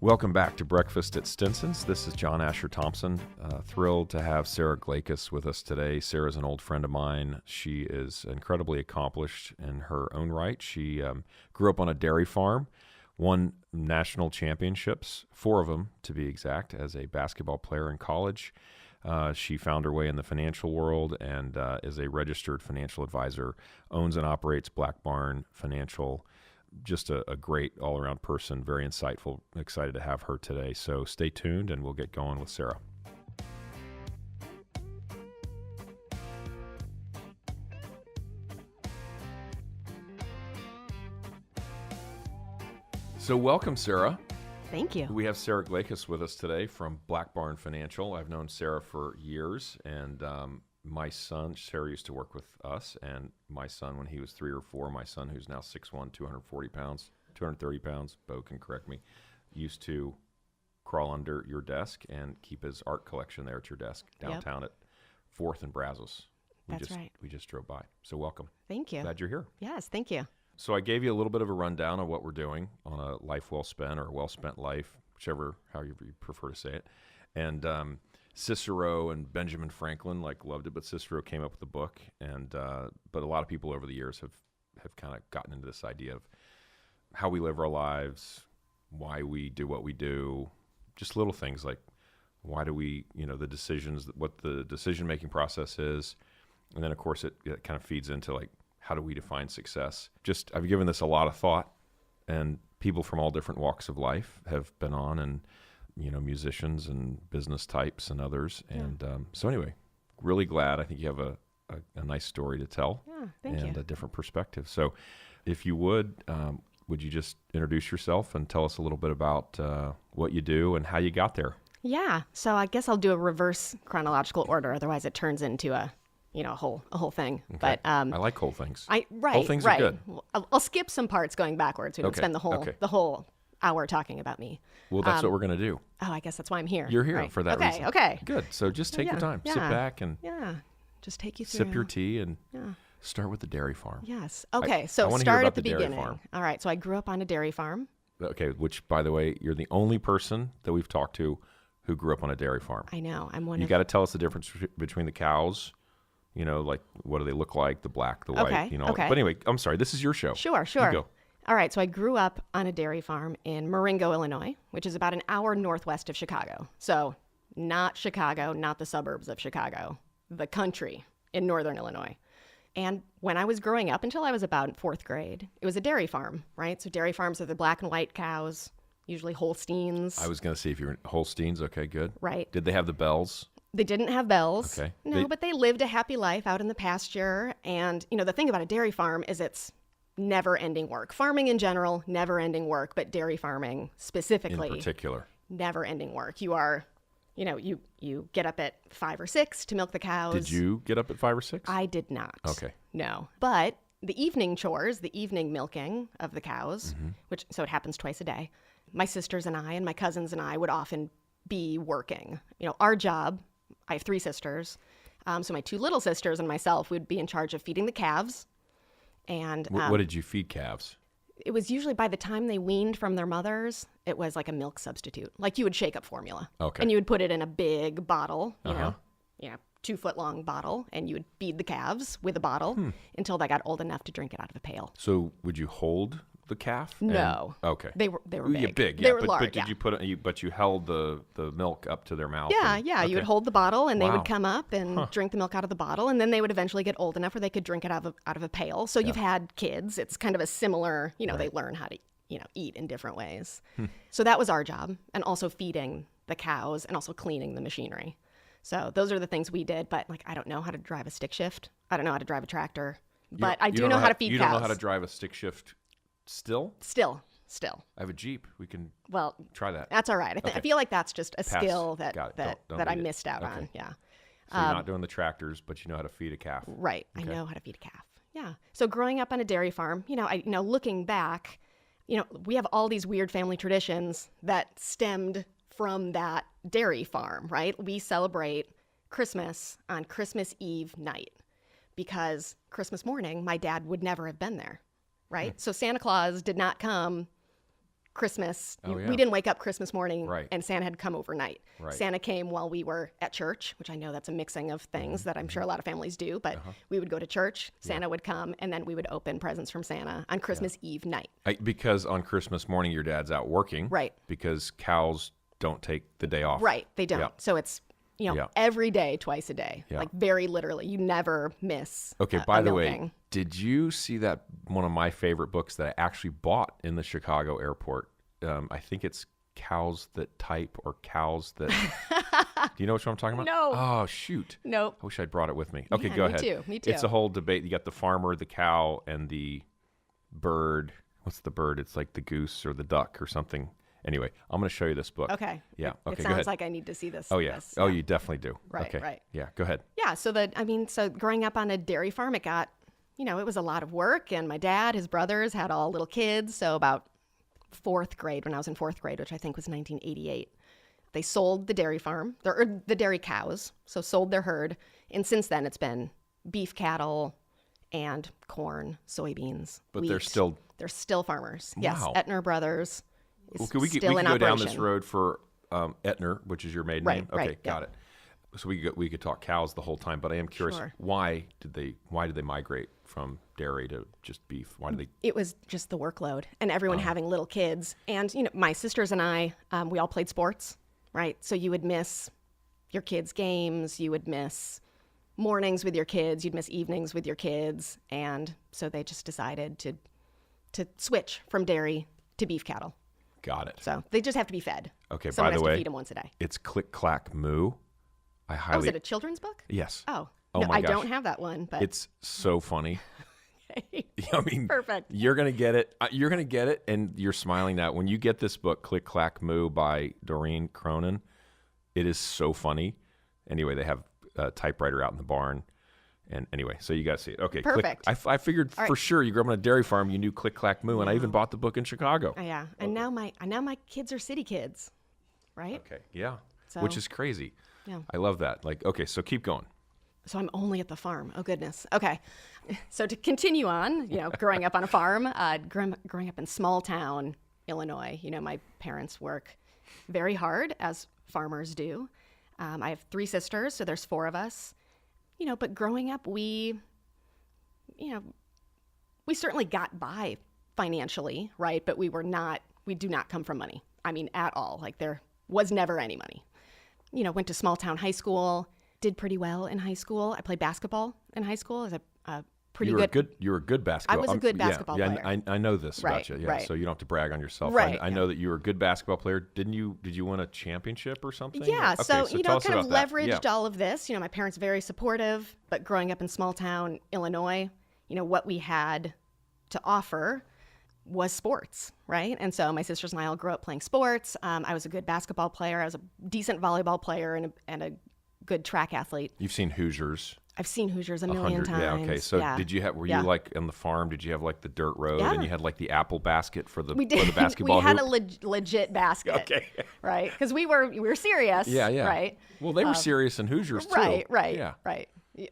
Welcome back to Breakfast at Stinson's. This is John Asher Thompson. Thrilled to have Sara Glakas with us today. Sarah's an old friend of mine. She is incredibly accomplished in her own right. She grew up on a dairy farm, won national championships, 4 of them to be exact, as a basketball player in college. She found her way in the financial world and is a registered financial advisor, owns and operates Black Barn Financial. Just a great all-around person, very insightful. Excited to have her today. So stay tuned and we'll get going with Sara. So welcome, Sara. Thank you. We have Sara Glakas with us today from Black Barn Financial. I've known Sara for years, and my son, Sara used to work with us, and my son, when he was 3 or 4, my son, who's now 6'1", 240 pounds, 230 pounds, Bo can correct me, used to crawl under your desk and keep his art collection there at your desk downtown at 4th and Brazos. That's right. We just drove by. So welcome. Thank you. Glad you're here. Yes, thank you. So I gave you a little bit of a rundown of what we're doing on a life well spent or a well spent life, however you prefer to say it. And Cicero and Benjamin Franklin loved it, but Cicero came up with the book, and but a lot of people over the years have kind of gotten into this idea of how we live our lives, why we do what we do, just little things like why do we, the decisions, what the decision-making process is, and then of course it kind of feeds into how do we define success. I've given this a lot of thought, and people from all different walks of life have been on, and musicians and business types and others. Yeah. And so anyway, really glad. I think you have a nice story to tell. Yeah, thank you. And a different perspective. So if you would you just introduce yourself and tell us a little bit about what you do and how you got there? Yeah. So I guess I'll do a reverse chronological order. Otherwise it turns into a whole thing. Okay. But I like whole things. Right. Whole things are good. I'll skip some parts going backwards. We don't spend the whole hour talking about me. Well, that's what we're going to do. Oh, I guess that's why I'm here. You're here for that reason. Okay. Good. So just take your time. Yeah. Sit back and just take you through. Sip your tea and start with the dairy farm. Yes. Okay. So I start hear at the beginning. Farm. All right. So I grew up on a dairy farm. Okay. Which, by the way, you're the only person that we've talked to who grew up on a dairy farm. I know. You got to tell us the difference between the cows. What do they look like? The black, the white, Okay. But anyway, I'm sorry. This is your show. Sure. You go. All right. So I grew up on a dairy farm in Marengo, Illinois, which is about an hour northwest of Chicago. So not Chicago, not the suburbs of Chicago, the country in northern Illinois. And when I was growing up, until I was about 4th grade, it was a dairy farm, right? So dairy farms are the black and white cows, usually Holsteins. I was going to see if you were Holsteins. Okay, good. Right. Did they have the bells? They didn't have bells. Okay. No, but they lived a happy life out in the pasture. And, the thing about a dairy farm is it's never-ending work. Farming in general, never-ending work, but dairy farming specifically. In particular. Never-ending work. You are, you get up at 5 or 6 to milk the cows. Did you get up at 5 or 6? I did not. Okay. No. But the evening chores, the evening milking of the cows, so it happens twice a day, my sisters and I and my cousins and I would often be working. Our job, I have 3 sisters, so my 2 little sisters and myself would be in charge of feeding the calves. And what did you feed calves? It was usually by the time they weaned from their mothers, it was like a milk substitute. Like you would shake up formula. Okay. And you would put it in a big bottle, 2-foot-long bottle, and you would feed the calves with a bottle until they got old enough to drink it out of a pail. So would you hold the calf? No. Okay. They were big. Yeah, big. They Yeah. were But large. did you put it? But you held the milk up to their mouth. Yeah. Okay. You would hold the bottle, and they Wow. would come up and drink the milk out of the bottle, and then they would eventually get old enough where they could drink it out of a pail. So you've had kids. It's kind of a similar. They learn how to eat in different ways. So that was our job, and also feeding the cows, and also cleaning the machinery. So those are the things we did. But I don't know how to drive a stick shift. I don't know how to drive a tractor. But I do know how to feed cows. You don't know how to drive a stick shift. Still. I have a Jeep. We can try that. That's all right. I feel like that's just a skill that Don't I need it. missed out Okay. on. Yeah. So you're not doing the tractors, but you know how to feed a calf. Right. Okay. I know how to feed a calf. Yeah. So growing up on a dairy farm, looking back, we have all these weird family traditions that stemmed from that dairy farm, right? We celebrate Christmas on Christmas Eve night because Christmas morning, my dad would never have been there. Right? So Santa Claus did not come Christmas. Oh, yeah. We didn't wake up Christmas morning Right. and Santa had come overnight. Right. Santa came while we were at church, which I know that's a mixing of things that I'm sure a lot of families do, but we would go to church, Santa would come, and then we would open presents from Santa on Christmas Eve night. Because on Christmas morning, your dad's out working. Right. Because cows don't take the day off. Right, they don't. Yeah. So it's, Yeah. every day, twice a day. Yeah. Like very literally. You never miss Okay, a by the milking. way, did you see that one of my favorite books that I actually bought in the Chicago airport? I think it's Cows That Type or Cows That... Do you know what I'm talking about? No. Oh, shoot. Nope. I wish I'd brought it with me. Okay, Yeah, go me ahead. Me too. It's a whole debate. You got the farmer, the cow, and the bird. What's the bird? It's like the goose or the duck or something. Anyway, I'm going to show you this book. Okay. Yeah. It Okay, go sounds ahead. like I need to see this. Oh, yeah. this, Oh, you definitely do. Right, Okay. right. Yeah, go ahead. Yeah, so growing up on a dairy farm, it got, it was a lot of work, and my dad, his brothers had all little kids, so about fourth grade, when I was in fourth grade, which I think was 1988, they sold the dairy farm, or the dairy cows, so sold their herd, and since then it's been beef cattle and corn, soybeans, But wheat. they're still farmers. Yes, Wow. Etner Brothers is Well, we still could in go operation. down this road for Etner, which is your maiden Right, name. Okay, right, got yeah. it. So we could talk cows the whole time, but I am curious, Sure. why did they migrate from dairy to just beef? Why did they? It was just the workload and everyone having little kids. And, my sisters and I, we all played sports, right? So you would miss your kids' games. You would miss mornings with your kids. You'd miss evenings with your kids. And so they just decided to switch from dairy to beef cattle. Got it. So they just have to be fed. Okay, Someone by the has way, to feed them once a day. it's Click Clack Moo. I Oh, is highly it a children's book? yes. Oh, Oh no, my I gosh. don't have that one, but It's so funny. I mean, Perfect. You're gonna get it. You're gonna get it, and you're smiling now when you get this book, Click Clack Moo by Doreen Cronin. It is so funny. Anyway, they have a typewriter out in the barn, and anyway, so you got to see it. Okay, Perfect. I figured for sure you grew up on a dairy farm. You knew Click Clack Moo, and I even bought the book in Chicago. Oh, yeah. And now my kids are city kids, right? Okay, yeah, So- which is crazy. Yeah. I love that. Like, okay, so keep going. So I'm only at the farm. Oh, goodness. Okay. So to continue on, growing up on a farm, growing up in small town, Illinois, my parents work very hard, as farmers do. I have 3 sisters, so there's 4 of us. But growing up, we certainly got by financially, right? But we do not come from money. I mean, at all. Like there was never any money. Went to small town high school, did pretty well in high school. I played basketball in high school as a pretty good. You were a good basketball. I was a good basketball yeah, player. I know this about Right, you. Yeah, right. so you don't have to brag on yourself. Right, I know that you were a good basketball player. Did you win a championship or something? Yeah, Okay, so tell us kind of about that. leveraged Yeah. all of this. My parents very supportive, but growing up in small town Illinois, what we had to offer was sports, right? And so my sisters and I all grew up playing sports. I was a good basketball player. I was a decent volleyball player and a good track athlete. You've seen Hoosiers. I've seen Hoosiers a million 100. Yeah. times. Okay. So were Yeah. you like on the farm? Did you have like the dirt road Yeah. and you had like the apple basket for the We did. for the basketball we had hoop? a legit basket. Okay. Right? Because we were serious. Yeah. Yeah. Right. Well, they were serious in Hoosiers too. Right. Yeah. Right.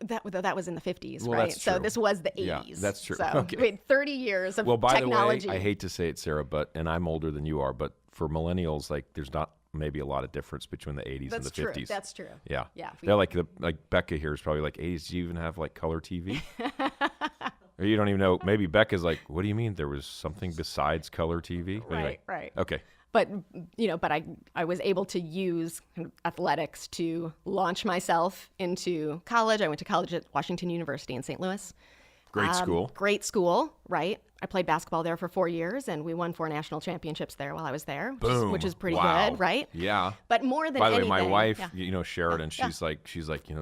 That was in the 50s, Well, right? that's So true. this was the 80s. Yeah, that's true. So Okay. we had 30 years of Well, by technology. the way, I hate to say it, Sarah, and I'm older than you are, but for millennials, like there's not maybe a lot of difference between the 80s That's and the true. 50s. That's true. Yeah. Yeah. They're like Becca here is probably like 80s. Do you even have like color TV? Or you don't even know. Maybe Becca's like, what do you mean there was something besides color TV? Anyway. Right. Okay. But I was able to use athletics to launch myself into college. I went to college at Washington University in St. Louis. Great school. Great school, right? I played basketball there for 4 years, and we won 4 national championships there while I was there, which is pretty Wow. good, right? Yeah. But more than By the way, anything, my wife, yeah. Sheridan, she's like,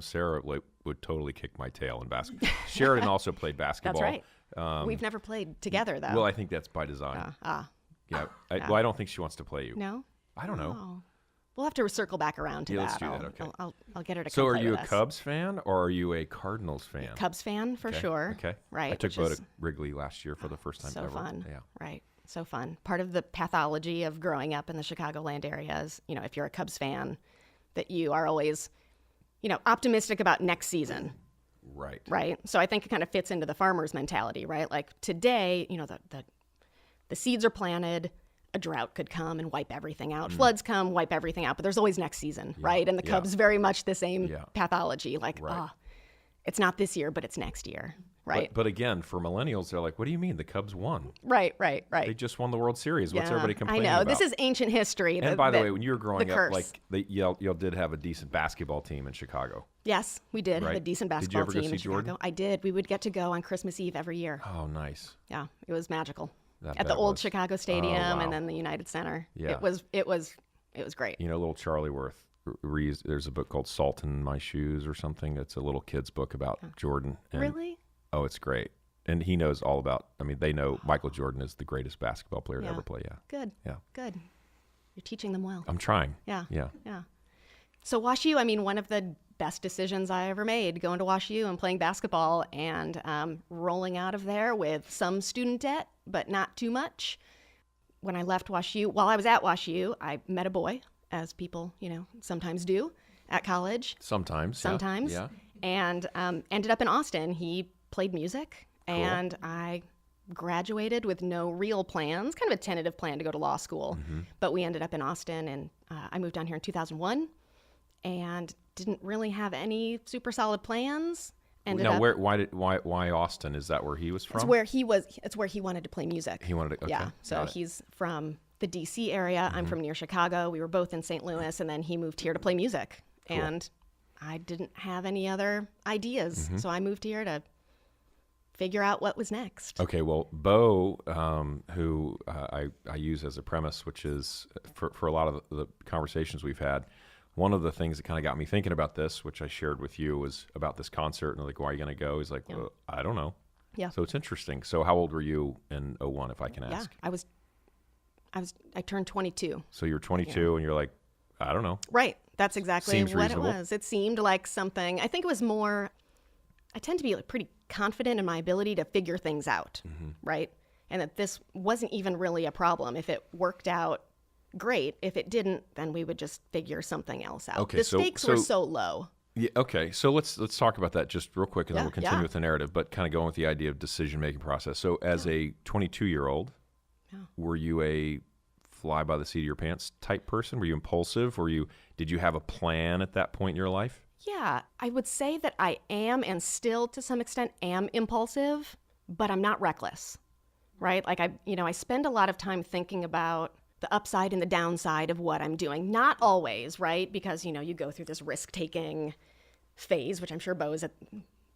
Sarah would totally kick my tail in basketball. Sheridan also played basketball. That's right. We've never played together, though. Well, I think that's by design. Yeah. Well, I don't think she wants to play you. No? I don't know. Oh. We'll have to circle back around to Yeah, that. let's do that, okay. I'll get her to come So are play you a with us. Cubs fan or are you a Cardinals fan? Cubs fan for Okay, sure. Okay. Right. I took which boat is at Wrigley last year for the first time so ever. fun. Yeah. Right. So fun. Part of the pathology of growing up in the Chicagoland area is, if you're a Cubs fan, that you are always, optimistic about next season. Right. Right. So I think it kind of fits into the farmer's mentality, right? Like today, the seeds are planted. a drought could come and wipe everything out. Floods come, wipe everything out. But there's always next season, right? And the Cubs very much the same pathology. Like, it's not this year, but it's next year, right? But again, for millennials, they're like, what do you mean? The Cubs won. Right. They just won the World Series. What's everybody complaining about? I know. This is ancient history. And by the way, when you were growing up, like y'all did have a decent basketball team in Chicago. Yes, we did have a decent basketball team in Chicago. Jordan? I did. We would get to go on Christmas Eve every year. Oh, nice. Yeah, it was magical. At the old Chicago Stadium and then the United Center. Yeah. It was great. You know, little Charlie Worth. There's a book called Salt in My Shoes or something. It's a little kid's book about Jordan. Really? Oh, it's great. And he knows all about, they know Michael Jordan is the greatest basketball player to ever play. Yeah. Good. Yeah. Good. You're teaching them well. I'm trying. Yeah. Yeah. So WashU, one of the best decisions I ever made, going to WashU and playing basketball and rolling out of there with some student debt, but not too much. When I left WashU, while I was at WashU, I met a boy, as people, sometimes do at college. Sometimes. Yeah. And ended up in Austin. He played music, and I graduated with no real plans, kind of a tentative plan to go to law school. But we ended up in Austin, and I moved down here in 2001 and didn't really have any super solid plans. Why Austin? Is that where he was from? It's where he wanted to play music. He wanted to, okay. Yeah. So he's from the DC area. I'm from near Chicago. We were both in St. Louis, and then he moved here to play music. Cool. And I didn't have any other ideas. So I moved here to figure out what was next. Okay, well, Bo, who I use as a premise, which is for a lot of the conversations we've had, one of the things that kind of got me thinking about this, which I shared with you, was about this concert. And like, why are you going to go? He's like, well, I don't know. Yeah. So it's interesting. So how old were you in 01, if I can ask? I turned 22. So you're 22 and you're like, I don't know. Right. That's exactly Seems what reasonable. It was. It seemed like something, I think it was more, I tend to be pretty confident in my ability to figure things out, right? And that this wasn't even really a problem. If it worked out, great. If it didn't, then we would just figure something else out. Okay, the stakes were so low. Yeah. Okay. So let's talk about that just real quick, and then we'll continue with the narrative. But kind of going with the idea of decision-making process. So as a 22-year-old, were you a fly by the seat of your pants type person? Were you impulsive? Did you have a plan at that point in your life? Yeah, I would say that I am, and still to some extent am impulsive, but I'm not reckless, right? Like I spend a lot of time thinking about the upside and the downside of what I'm doing. Not always, right? Because, you go through this risk-taking phase, which I'm sure Bo is at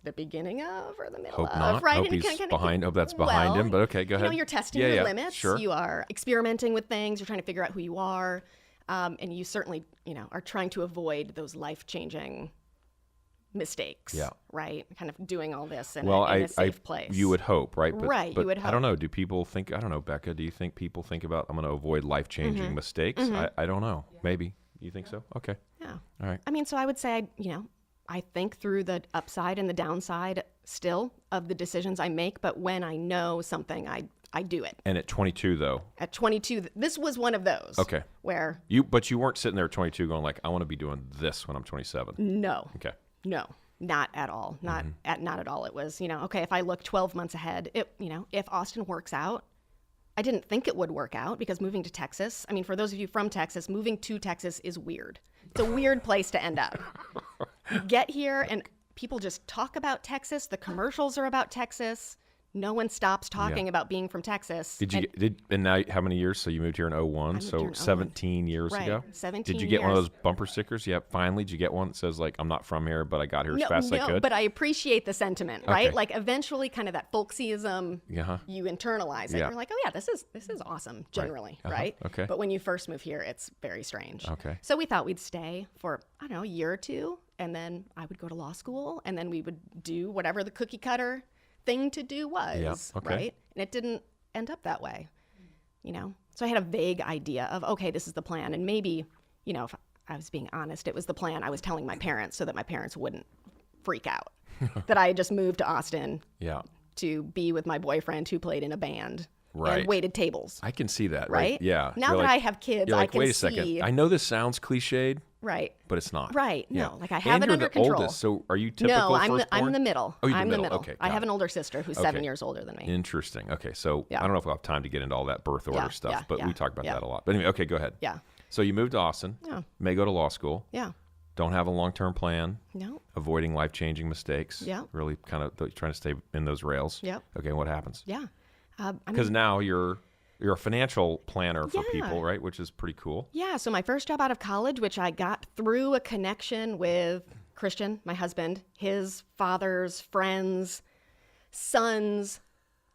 the beginning of or the middle Hope of, not. right? Hope he's behind. Hope that's behind him, but okay, go ahead. You're testing your limits. Sure. You are experimenting with things. You're trying to figure out who you are. And you certainly, are trying to avoid those life-changing mistakes, right? Kind of doing all this in a safe place. You would hope, right? But you would hope. I don't know. Do people think, I don't know, Becca, do you think people think about, I'm going to avoid life-changing mistakes? I don't know. Maybe. You think so? Okay. Yeah. All right. So I would say, I think through the upside and the downside still of the decisions I make, but when I know something, I do it. And at 22, though? At 22, this was one of those. Okay. Where... But you weren't sitting there at 22 going like, I want to be doing this when I'm 27. No. Okay. No, not at all. Not at all. It was, okay, if I look 12 months ahead, if Austin works out, I didn't think it would work out because moving to Texas, for those of you from Texas, moving to Texas is weird. It's a weird place to end up. You get here and people just talk about Texas. The commercials are about Texas. No one stops talking about being from Texas. And now how many years? So you moved here in 01, so 17 years ago? 17 Did you get one of those bumper stickers? Yeah, finally. Did you get one that says like, I'm not from here, but I got here as fast as I could? But I appreciate the sentiment, right? Like eventually kind of that folksyism, you internalize it. Yeah. You're like, oh yeah, this is awesome generally, right? Okay. But when you first move here, it's very strange. Okay. So we thought we'd stay for, I don't know, a year or two, and then I would go to law school, and then we would do whatever the cookie cutter thing to do was, right? And it didn't end up that way, So I had a vague idea of, okay, this is the plan. And maybe, if I was being honest, it was the plan I was telling my parents so that my parents wouldn't freak out that I had just moved to Austin to be with my boyfriend who played in a band Right. and waited tables. I can see that. Right? Yeah. Now You're that like- I have kids, you're I like, can wait a see. second. I know this sounds cliched, Right. but it's not. Right. Yeah. No, like I have and it you're under the control. oldest, so are you typical No, I'm firstborn? the middle. Oh, you're I'm the middle. Okay, I got have it. an older sister who's 7 years older than me. Interesting. Okay, so Yeah. I don't know if we'll have time to get into all that birth order stuff, yeah, but yeah, we talked about yeah. that a lot. But anyway, okay, go ahead. Yeah. So you moved to Austin. Yeah. May go to law school. Yeah. Don't have a long-term plan. No. Avoiding life-changing mistakes. Yeah. Really kind of trying to stay in those rails. Yep. Okay, what happens? Yeah. I Because mean, now you're a financial planner for Yeah. people, right? Which is pretty cool. yeah. So my first job out of college, which I got through a connection with Christian, my husband, his father's friends, son's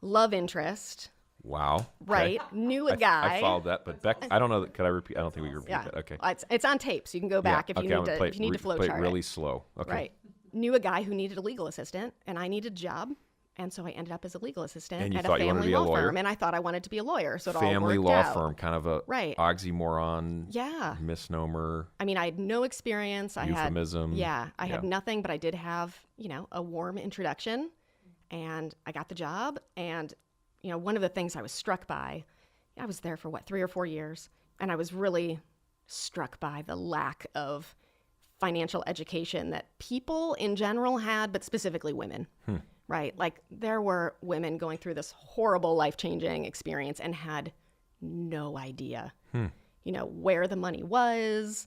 love interest. Wow. Okay. Right. Knew a guy. I followed that, but Beck, I don't know. Could I repeat? I don't think we could repeat Yeah. that. Okay. It's on tape, so you can go back Yeah, if you okay, I'm need gonna to. play If you need to flow play chart it really it. slow. Okay. Right. Knew a guy who needed a legal assistant, and I needed a job, and so I ended up as a legal assistant And you at thought a you wanted to family be a law lawyer? firm, and I thought I wanted to be a lawyer, so it Family all law worked out. firm, kind of a Right. oxymoron, Yeah. misnomer. I mean, I had no experience. Euphemism. I had nothing, but I did have, a warm introduction, and I got the job. And, one of the things I was struck by, I was there for 3 or 4 years, and I was really struck by the lack of financial education that people in general had, but specifically women, right? Like there were women going through this horrible life-changing experience and had no idea, where the money was,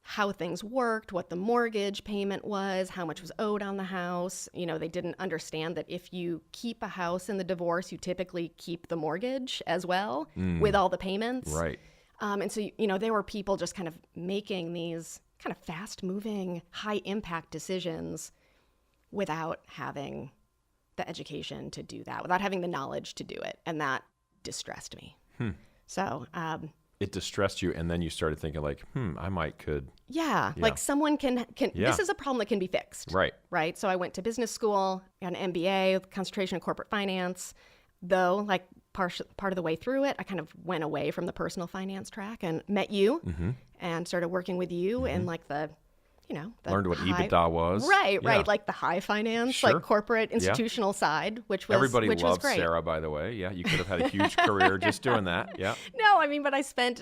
how things worked, what the mortgage payment was, how much was owed on the house. They didn't understand that if you keep a house in the divorce, you typically keep the mortgage as well with all the payments. Right. And so, there were people just kind of making these kind of fast-moving, high-impact decisions without having the education to do that, without having the knowledge to do it. And that distressed me. So, It distressed you, and then you started thinking like, I could. yeah, like someone can Yeah. this is a problem that can be fixed. Right. Right. So I went to business school, got an MBA with concentration in corporate finance. Though, like part of the way through it, I kind of went away from the personal finance track and met you and started working with you in like the Learned what high- EBITDA was. Right, Yeah. right. Like the high finance, Sure. like corporate institutional side, which was Everybody which loves was great. Sarah, by the way. Yeah, you could have had a huge career just doing that. Yeah. No, I mean, but I spent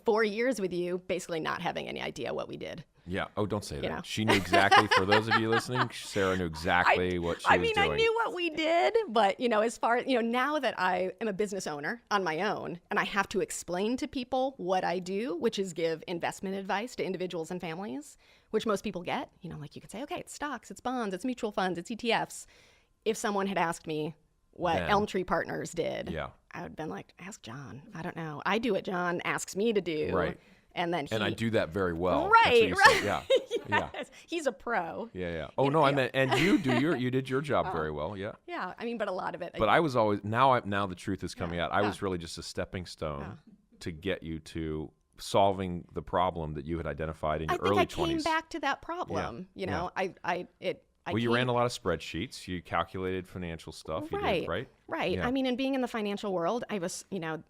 4 years with you, basically not having any idea what we did. Yeah. Oh, don't say that. know. She knew exactly. For those of you listening, Sarah knew exactly what she was doing. I knew what we did, but as far as now that I am a business owner on my own and I have to explain to people what I do, which is give investment advice to individuals and families, which most people get, like you could say, okay, it's stocks, it's bonds, it's mutual funds, it's ETFs. If someone had asked me what Then- Elm Tree Partners did, Yeah. I would have been like, ask John. I don't know. I do what John asks me to do. Right. And then And I do that very well. That's what Right, you right. said. Yeah. Yeah. Yes, he's a pro. Yeah. Oh no, I meant, and you did your job very well. Yeah. Yeah, I mean, but a lot of it. But I was always now the truth is coming out. I was really just a stepping stone to get you to solving the problem that you had identified in your I think early I 20s. came back to that problem. Yeah. I You ran a lot of spreadsheets. You calculated financial stuff. You Right. did, right? Right. Yeah. I mean, in being in the financial world, I was,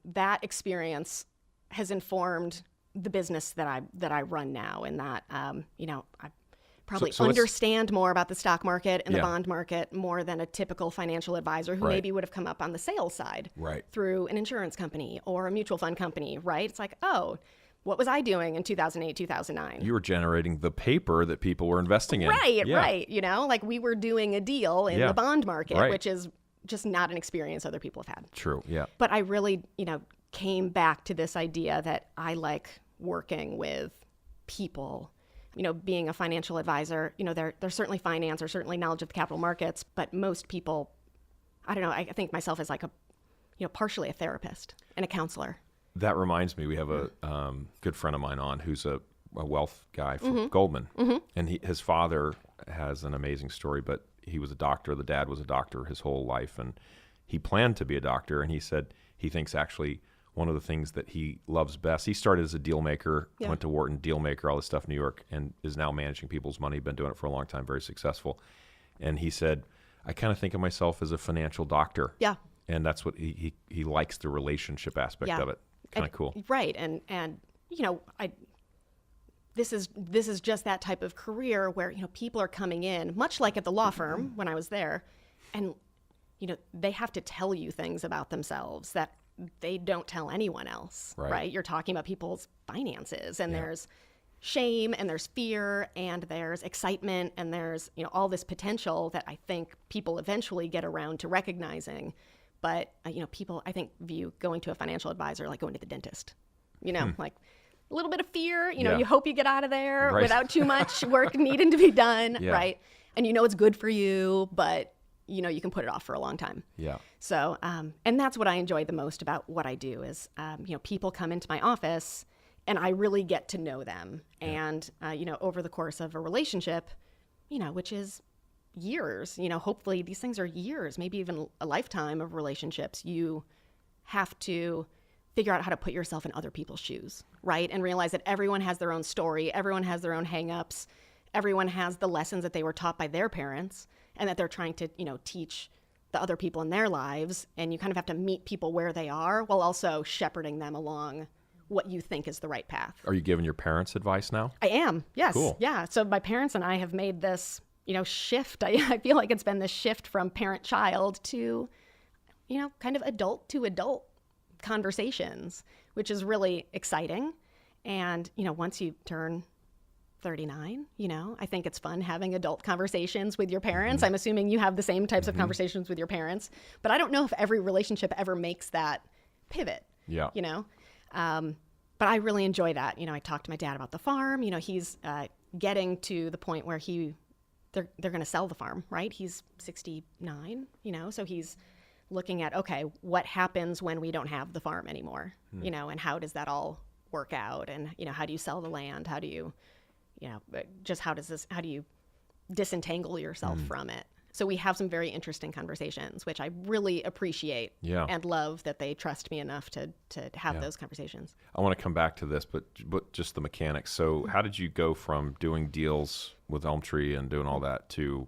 that experience has informed the business that I run now, and that, I probably So let's- understand more about the stock market and the Yeah. bond market more than a typical financial advisor who Right. maybe would have come up on the sales side Right. through an insurance company or a mutual fund company, right? It's like, oh, what was I doing in 2008, 2009? You were generating the paper that people were investing in. Right, Yeah. right. Like we were doing a deal in Yeah. the bond market, Right. which is just not an experience other people have had. True. Yeah. But I really, came back to this idea that I like working with people. Being a financial advisor, there's certainly finance or certainly knowledge of the capital markets, but most people, I don't know, I think myself as like partially a therapist and a counselor. That reminds me, we have a good friend of mine on who's a wealth guy from Mm-hmm. Goldman, and his father has an amazing story. But he was a doctor. The dad was a doctor his whole life, and he planned to be a doctor. And he said he thinks actually one of the things that he loves best. He started as a deal maker, went to Wharton, deal maker, all this stuff in New York, and is now managing people's money. Been doing it for a long time, very successful. And he said, I kind of think of myself as a financial doctor. Yeah. And that's what he likes, the relationship aspect Yeah. of it. Kind of cool. Right. And this is just that type of career where, people are coming in, much like at the law firm when I was there, and, they have to tell you things about themselves that they don't tell anyone else, right? You're talking about people's finances, and there's shame, and there's fear, and there's excitement, and there's, all this potential that I think people eventually get around to recognizing. But, people, I think, view going to a financial advisor like going to the dentist, like a little bit of fear, you hope you get out of there without too much work needing to be done, right? And it's good for you, but you can put it off for a long time. Yeah. So, and that's what I enjoy the most about what I do is, people come into my office and I really get to know them. And, over the course of a relationship, which is years, hopefully these things are years, maybe even a lifetime of relationships, you have to figure out how to put yourself in other people's shoes, right? And realize that everyone has their own story, everyone has their own hangups, everyone has the lessons that they were taught by their parents, and that they're trying to, teach the other people in their lives. And you kind of have to meet people where they are while also shepherding them along what you think is the right path. Are you giving your parents advice now? I am, yes. Cool. Yeah. So my parents and I have made this, shift. I feel like it's been this shift from parent-child to, kind of adult to adult conversations, which is really exciting. And, once you turn 39, I think it's fun having adult conversations with your parents. I'm assuming you have the same types of conversations with your parents, but I don't know if every relationship ever makes that pivot. Yeah. But I really enjoy that. I talked to my dad about the farm. He's getting to the point where they're going to sell the farm, right? He's 69, so he's looking at, okay, what happens when we don't have the farm anymore, and how does that all work out? And, how do you sell the land? How do you, how do you disentangle yourself from it? So we have some very interesting conversations, which I really appreciate and love that they trust me enough to have those conversations. I want to come back to this, but just the mechanics. So how did you go from doing deals with Elm Tree and doing all that to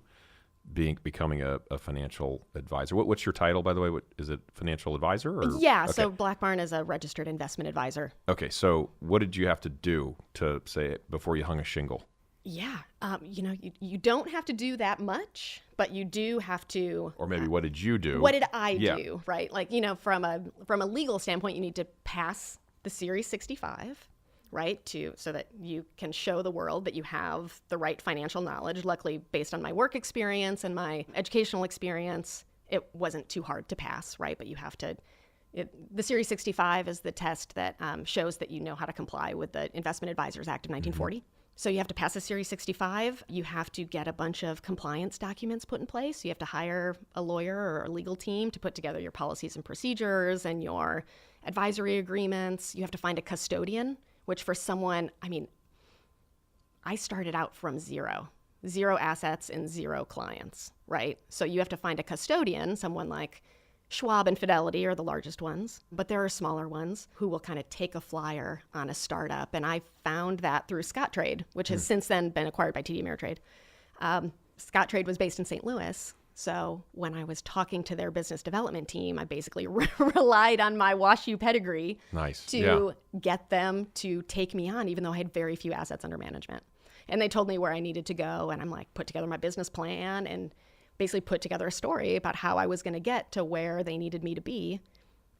becoming a financial advisor? What's your title, by the way? What is it, financial advisor? Or? Yeah, okay. So Black Barn is a registered investment advisor. Okay, so what did you have to do to say it before you hung a shingle? Yeah, you don't have to do that much, but you do have to. Or maybe what did you do? What did I do? Right, like from a legal standpoint, you need to pass the Series 65, right? So that you can show the world that you have the right financial knowledge. Luckily, based on my work experience and my educational experience, it wasn't too hard to pass, right? But you have to. The Series 65 is the test that shows that you know how to comply with the Investment Advisors Act of 1940. So you have to pass a Series 65. You have to get a bunch of compliance documents put in place. You have to hire a lawyer or a legal team to put together your policies and procedures and your advisory agreements. You have to find a custodian, which for someone, I started out from zero assets and zero clients, right? So you have to find a custodian, someone like Schwab and Fidelity are the largest ones, but there are smaller ones who will kind of take a flyer on a startup. And I found that through Scottrade, which has since then been acquired by TD Ameritrade. Scottrade was based in St. Louis. So when I was talking to their business development team, I basically relied on my WashU pedigree to get them to take me on, even though I had very few assets under management. And they told me where I needed to go. And I'm like, put together my business plan and basically put together a story about how I was going to get to where they needed me to be.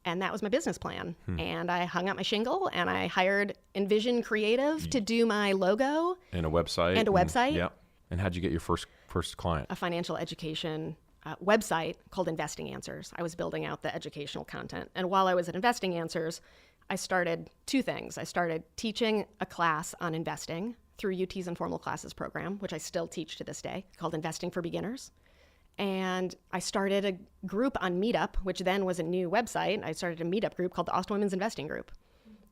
And that was my business plan. And I hung out my shingle and I hired Envision Creative to do my logo. And a website. Yeah. And how'd you get your first client? A financial education website called Investing Answers. I was building out the educational content. And while I was at Investing Answers, I started two things. I started teaching a class on investing through UT's Informal Classes program, which I still teach to this day, called Investing for Beginners. And I started a group on Meetup, which then was a new website. I started a Meetup group called the Austin Women's Investing Group,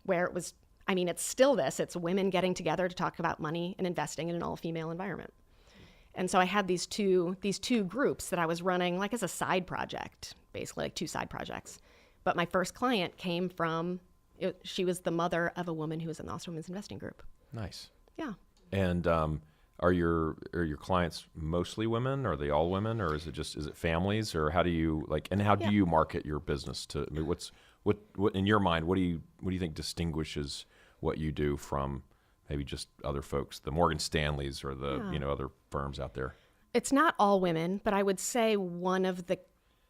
where it was, it's still this. It's women getting together to talk about money and investing in an all-female environment. And so I had these two groups that I was running like as a side project, basically like two side projects. But my first client came from, she was the mother of a woman who was in the Austin Women's Investing Group. Nice. Yeah. And are your clients mostly women? Are they all women, or is it families, or how do you do you market your business to? What in your mind? What do you think distinguishes what you do from maybe just other folks, the Morgan Stanleys or the other firms out there? It's not all women, but I would say one of the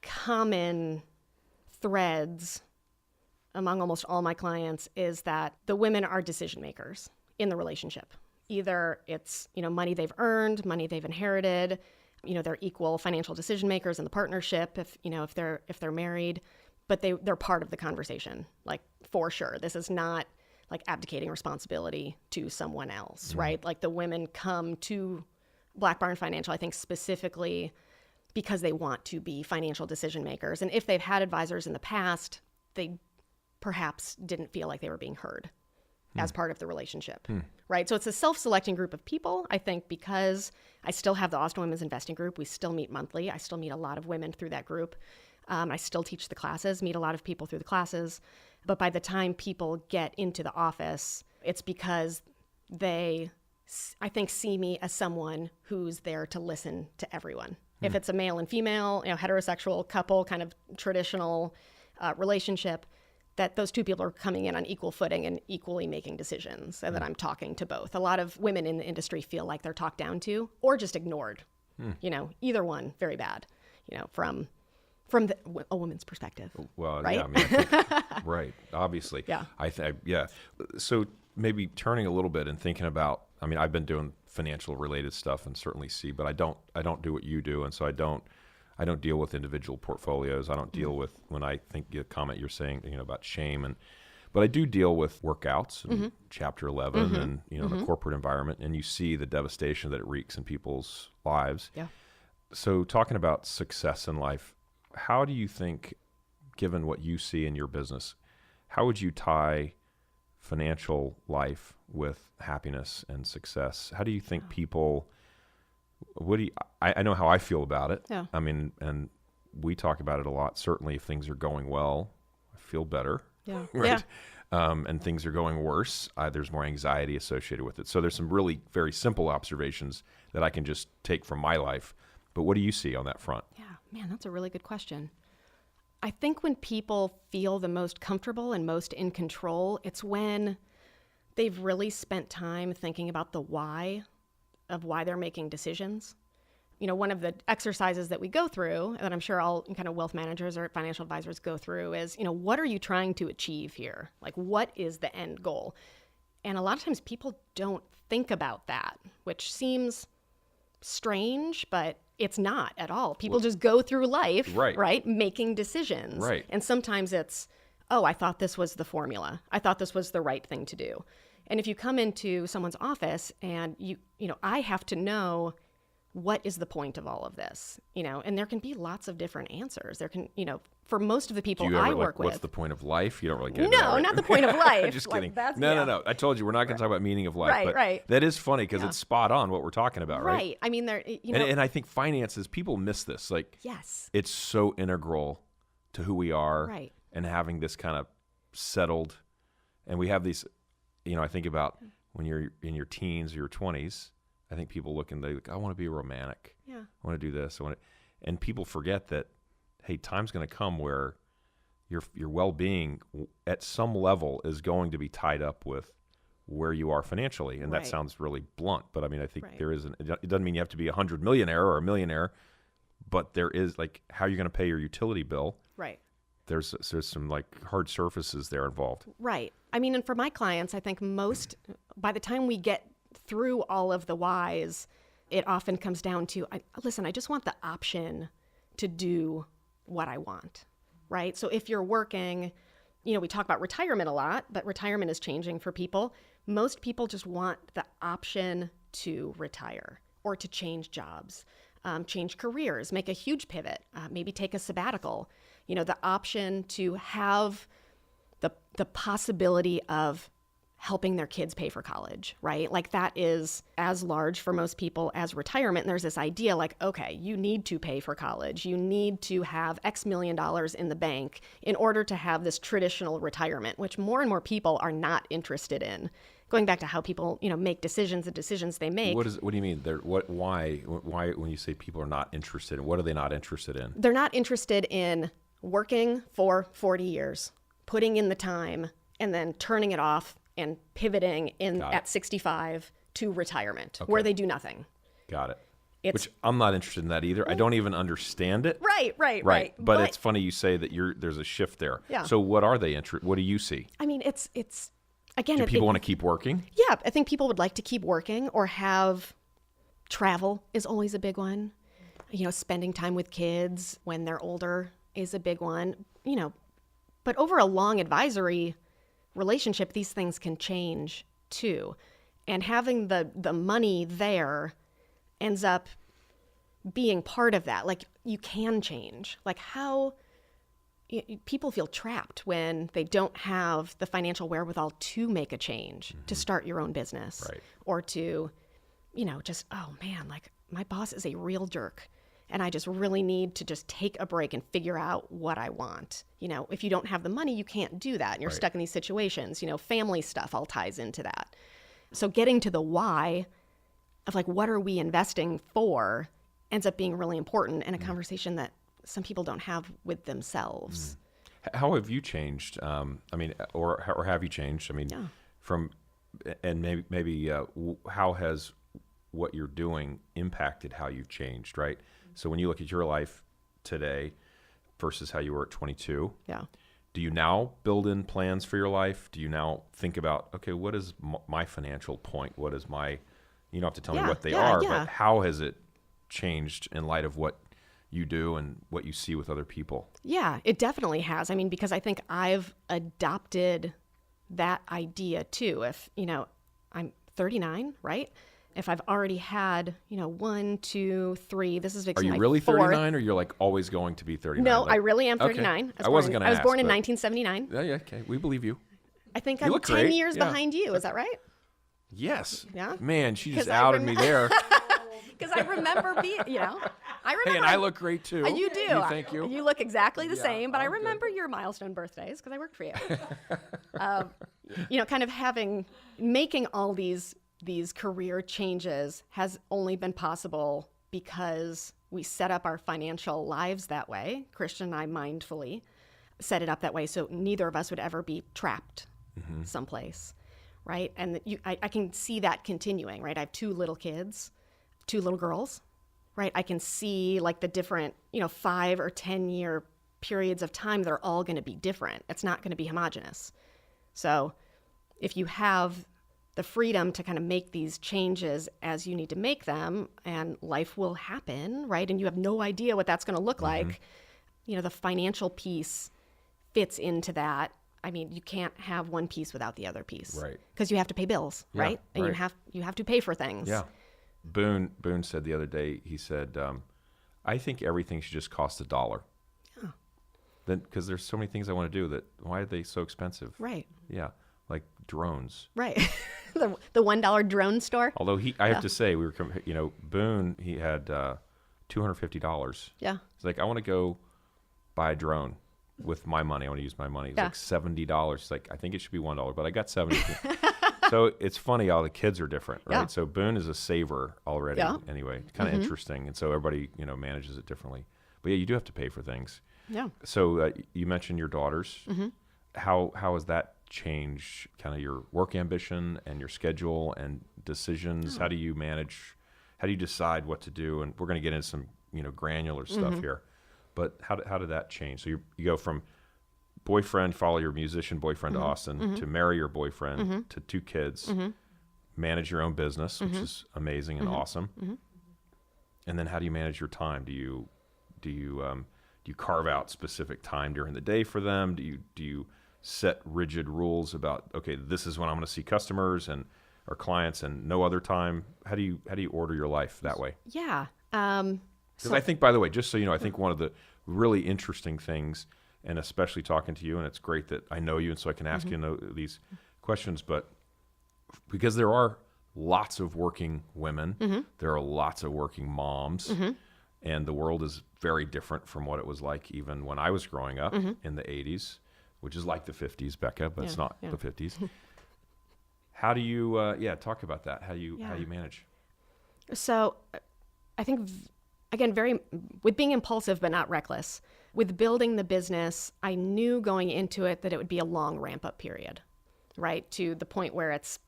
common threads among almost all my clients is that the women are decision makers in the relationship. Either it's, money they've earned, money they've inherited, they're equal financial decision makers in the partnership if they're married, but they're part of the conversation, like, for sure. This is not like abdicating responsibility to someone else, right? Like, the women come to Black Barn Financial, I think, specifically because they want to be financial decision makers. And if they've had advisors in the past, they perhaps didn't feel like they were being heard as part of the relationship, right? So it's a self-selecting group of people, I think, because I still have the Austin Women's Investing Group. We still meet monthly. I still meet a lot of women through that group. I still teach the classes, meet a lot of people through the classes. But by the time people get into the office, it's because they, I think, see me as someone who's there to listen to everyone. If it's a male and female, heterosexual couple, kind of traditional relationship, that those two people are coming in on equal footing and equally making decisions, and that I'm talking to both. A lot of women in the industry feel like they're talked down to or just ignored. Either one, very bad, from a woman's perspective. Well, right? Yeah, I think, right, obviously. Yeah. Yeah. So maybe turning a little bit and thinking about, I've been doing financial related stuff and certainly see, but I don't do what you do. And so I don't deal with individual portfolios. I don't deal with, when I think the comment you're saying, about shame, but I do deal with workouts and Chapter 11 and, the corporate environment, and you see the devastation that it wreaks in people's lives. Yeah. So talking about success in life, how do you think, given what you see in your business, how would you tie financial life with happiness and success? How do you think people, I know how I feel about it. Yeah. And we talk about it a lot. Certainly if things are going well, I feel better. Yeah. Right. Yeah. And things are going worse, there's more anxiety associated with it. So there's some really very simple observations that I can just take from my life. But what do you see on that front? Yeah, man, that's a really good question. I think when people feel the most comfortable and most in control, it's when they've really spent time thinking about the why of why they're making decisions. One of the exercises that we go through, that I'm sure all kind of wealth managers or financial advisors go through, is, what are you trying to achieve here? Like, what is the end goal? And a lot of times people don't think about that, which seems strange, but it's not at all. People just go through life, right, making decisions. Right. And sometimes it's, I thought this was the formula. I thought this was the right thing to do. And if you come into someone's office and I have to know, what is the point of all of this? And there can be lots of different answers. There can, for most of the people I work with. What's the point of life? You don't really get it. No, not the point of life. Just kidding. No. I told you we're not going to talk about meaning of life. Right. That is funny because it's spot on what we're talking about, right? Right. There, and I think finances, people miss this. Like, yes, it's so integral to who we are, right? And having this kind of settled, and we have these. I think about when you're in your teens or your 20s. I think people look and they like, I want to be romantic. Yeah. I want to do this. And people forget that, hey, time's going to come where your well-being at some level is going to be tied up with where you are financially. And that sounds really blunt, but I think there is it doesn't mean you have to be 100 millionaire or a millionaire, but there is, like, how you're going to pay your utility bill. Right. There's some like hard surfaces there involved. Right. And for my clients, I think by the time we get through all of the whys, it often comes down to, I just want the option to do what I want, right? So if you're working, we talk about retirement a lot, but retirement is changing for people. Most people just want the option to retire or to change jobs, change careers, make a huge pivot, maybe take a sabbatical, the option to have the possibility of helping their kids pay for college, right? Like, that is as large for most people as retirement. And there's this idea like, okay, you need to pay for college. You need to have X million dollars in the bank in order to have this traditional retirement, which more and more people are not interested in. Going back to how people, make decisions, the decisions they make. What do you mean? Why when you say people are not interested in, what are they not interested in? They're not interested in working for 40 years, putting in the time, and then turning it off and pivoting at 65 to retirement, where they do nothing. Got it. Which I'm not interested in that either. I don't even understand it. Right. But it's funny you say that there's a shift there. Yeah. So what are they what do you see? I mean, it's again. Do people want to keep working? Yeah, I think people would like to keep working or have travel is always a big one. Spending time with kids when they're older is a big one. But over a long advisory relationship, these things can change too. And having the money there ends up being part of that. Like, you can change. Like, how people feel trapped when they don't have the financial wherewithal to make a change, to start your own business, or to, just, oh man, like, my boss is a real jerk and I just really need to just take a break and figure out what I want. If you don't have the money, you can't do that. And you're stuck in these situations. Family stuff all ties into that. So getting to the why of, like, what are we investing for ends up being really important, and a conversation that some people don't have with themselves. How have you changed? Or have you changed? From, and maybe how has what you're doing impacted how you've changed, right? So when you look at your life today versus how you were at 22, do you now build in plans for your life? Do you now think about, okay, what is my financial point? What is my, you don't have to tell me what they are, but how has it changed in light of what you do and what you see with other people? Yeah, it definitely has. Because I think I've adopted that idea too. If, I'm 39, right? If I've already had, 1, 2, 3, this is Are you really 39, or you're like always going to be 39? No, I really am 39. Okay. I wasn't going to ask. I was born in 1979. Yeah, okay. We believe you. I think I'm 10 years behind you. Is that right? Yes. Yeah. Man, she just outed me there. Because I remember being, I remember. Hey, and I look great too. You do. Thank you. You look exactly the same, but I remember your milestone birthdays because I worked for you. Kind of making all these career changes has only been possible because we set up our financial lives that way. Christian and I mindfully set it up that way so neither of us would ever be trapped someplace, right? And I can see that continuing, right? I have 2 little kids, 2 little girls, right? I can see, like, the different, 5 or 10 year periods of time, they're all going to be different. It's not going to be homogenous. So if you have the freedom to kind of make these changes as you need to make them, and life will happen, right? And you have no idea what that's going to look like. The financial piece fits into that. You can't have one piece without the other piece, right? Because you have to pay bills, right? And you have to pay for things. Yeah. Boone said the other day. He said, "I think everything should just cost $1." Yeah. Then, because there's so many things I want to do that. Why are they so expensive? Right. Yeah. Like drones. Right. the $1 drone store. Although I have to say, we were, Boone, he had $250. Yeah. It's like, I want to go buy a drone with my money. I want to use my money. It's like $70. It's like, I think it should be $1, but I got 70. So it's funny, all the kids are different, right? Yeah. So Boone is a saver already anyway. Kind of interesting. And so everybody, manages it differently. But yeah, you do have to pay for things. Yeah. So you mentioned your daughters. How has that changed kind of your work ambition and your schedule and decisions? How do you decide what to do? And we're going to get into some, granular stuff here. But how did that change? So you go from boyfriend, follow your musician boyfriend to Austin, to marry your boyfriend, to 2 kids, manage your own business, which is amazing and awesome. And then how do you manage your time? Do you carve out specific time during the day for them? Do you set rigid rules about, okay, this is when I'm going to see customers and or clients and no other time? How do you order your life that way? Yeah. Because I think, by the way, just so you know, I think one of the really interesting things, and especially talking to you, and it's great that I know you and so I can ask you these questions, but because there are lots of working women, there are lots of working moms, and the world is very different from what it was like even when I was growing up in the 80s, which is like the 50s, Becca, but it's not the 50s. How do you, talk about that? How do you manage? So I think, again, with being impulsive but not reckless, with building the business, I knew going into it that it would be a long ramp-up period, right, to the point where it's